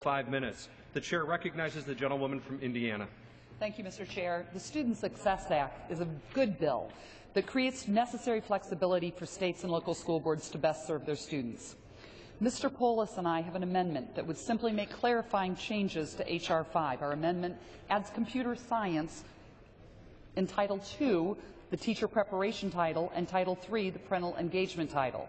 5 minutes. The chair recognizes the gentlewoman from Indiana. Thank you, Mr. Chair. The Student Success Act is a good bill that creates necessary flexibility for states and local school boards to best serve their students. Mr. Polis and I have an amendment that would simply make clarifying changes to H.R. 5. Our amendment adds computer science in Title II, the teacher preparation title, and Title III, the parental engagement title.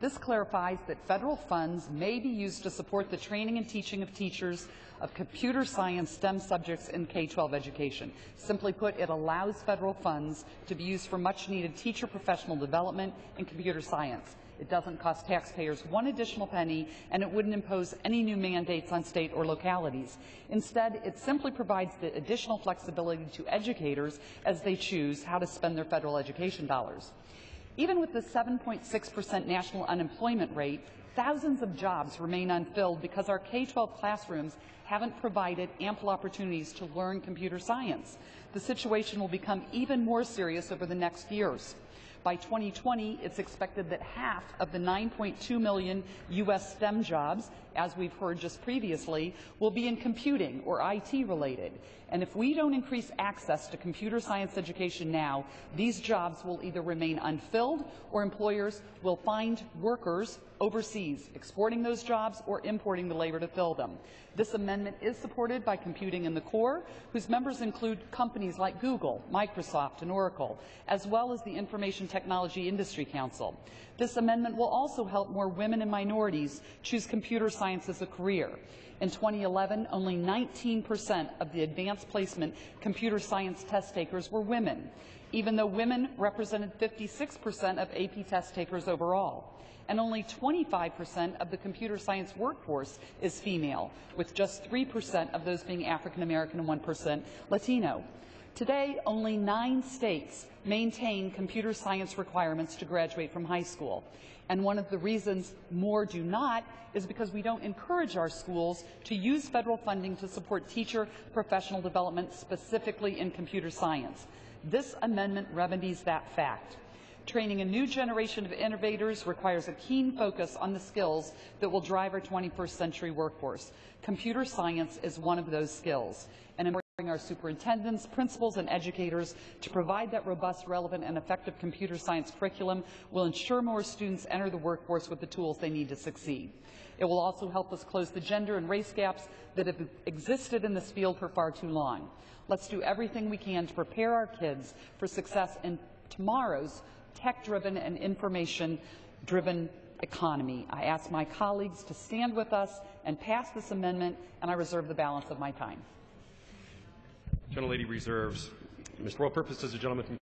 This clarifies that federal funds may be used to support the training and teaching of teachers of computer science STEM subjects in K-12 education. Simply put, it allows federal funds to be used for much-needed teacher professional development in computer science. It doesn't cost taxpayers one additional penny, and it wouldn't impose any new mandates on state or localities. Instead, it simply provides the additional flexibility to educators as they choose how to spend their federal education dollars. Even with the 7.6% national unemployment rate, thousands of jobs remain unfilled because our K-12 classrooms haven't provided ample opportunities to learn computer science. The situation will become even more serious over the next years. By 2020, it's expected that half of the 9.2 million U.S. STEM jobs, as we've heard just previously, will be in computing or IT related. And if we don't increase access to computer science education now, these jobs will either remain unfilled or employers will find workers overseas, exporting those jobs or importing the labor to fill them. This amendment is supported by Computing in the Core, whose members include companies like Google, Microsoft, and Oracle, as well as the Information Technology Industry Council. This amendment will also help more women and minorities choose computer science as a career. In 2011, only 19% of the advanced placement computer science test takers were women, even though women represented 56% of AP test takers overall. And only 25% of the computer science workforce is female, with just 3% of those being African American and 1% Latino. Today, only 9 states maintain computer science requirements to graduate from high school. And one of the reasons more do not is because we don't encourage our schools to use federal funding to support teacher professional development, specifically in computer science. This amendment remedies that fact. Training a new generation of innovators requires a keen focus on the skills that will drive our 21st century workforce. Computer science is one of those skills, and empowering our superintendents, principals, and educators to provide that robust, relevant, and effective computer science curriculum will ensure more students enter the workforce with the tools they need to succeed. It will also help us close the gender and race gaps that have existed in this field for far too long. Let's do everything we can to prepare our kids for success in tomorrow's tech-driven and information-driven economy. I ask my colleagues to stand with us and pass this amendment, and I reserve the balance of my time. Gentlelady reserves. Mr. Royal purpose, does the gentleman from